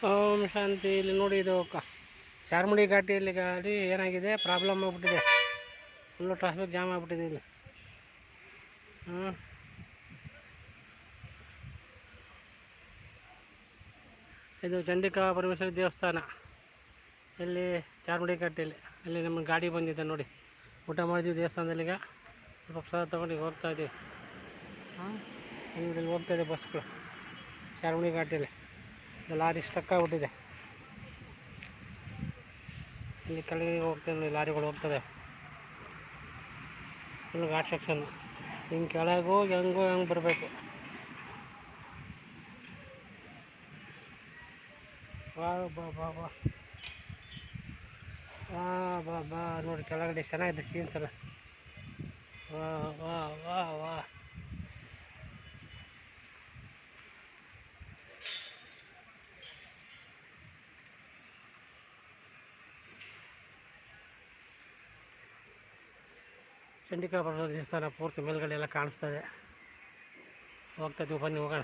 ಓಂ ಶಾಂತಿ. ಇಲ್ಲಿ ನೋಡಿ, ಇದು ಚಾರ್ಮುಡಿ ಘಾಟಿಯಲ್ಲಿ ಗಾಡಿ ಏನಾಗಿದೆ, ಪ್ರಾಬ್ಲಮ್ ಆಗಿಬಿಟ್ಟಿದೆ. ಫುಲ್ಲು ಟ್ರಾಫಿಕ್ ಜಾಮ್ ಆಗಿಬಿಟ್ಟಿದೆ ಇಲ್ಲಿ. ಇದು ಚಂಡಿಕಾ ಪರಮೇಶ್ವರಿ ದೇವಸ್ಥಾನ ಇಲ್ಲಿ ಚಾರ್ಮುಡಿ ಘಾಟಿಯಲ್ಲಿ. ಅಲ್ಲಿ ನಮ್ಮ ಗಾಡಿ ಬಂದಿದೆ ನೋಡಿ. ಊಟ ಮಾಡಿದ್ವಿ ದೇವಸ್ಥಾನದಲ್ಲಿ. ಈಗ ಸ್ವಲ್ಪ ಪ್ರಸಾದ ತೊಗೊಂಡು ಹೋಗ್ತಾ ಇದ್ದೀವಿ. ಇಲ್ಲಿ ಹೋಗ್ತಾ ಇದೆ ಬಸ್ಗಳು ಚಾರ್ಮುಡಿ ಘಾಟಿಯಲ್ಲಿ. ಲಾರಿ ಸ್ಟಕ್ ಆಗಿಬಿಟ್ಟಿದೆ. ಇಲ್ಲಿ ಕೆಳಗೆ ಹೋಗ್ತದೆ ನೋಡಿ, ಲಾರಿಗಳು ಹೋಗ್ತದೆ. Full ghat section. ಹಿಂಗೆ ಕೆಳಗೆ ಹೋಗಿ ಹೆಂಗೆ ಬರಬೇಕು. ವಾ ಬಾ ಬಾ ಬಾ ಬಾ ಬಾ ನೋಡಿ, ಕೆಳಗಡೆ ಚೆನ್ನಾಗಿದೆ ಸೀನ್ಸ್ ಎಲ್ಲ. ವಾ ವಾ ವಾ ವಾ ಚಂಡಿಕಾ ಪರಮೇಶ್ವರಿ ದೇವಸ್ಥಾನ ಪೂರ್ತಿ ಮೇಲ್ಗಡೆ ಎಲ್ಲ ಕಾಣಿಸ್ತದೆ. ಹೋಗ್ತಾ ಇದ್ದೀವಿ, ಬನ್ನಿ ಹೋಗೋಣ.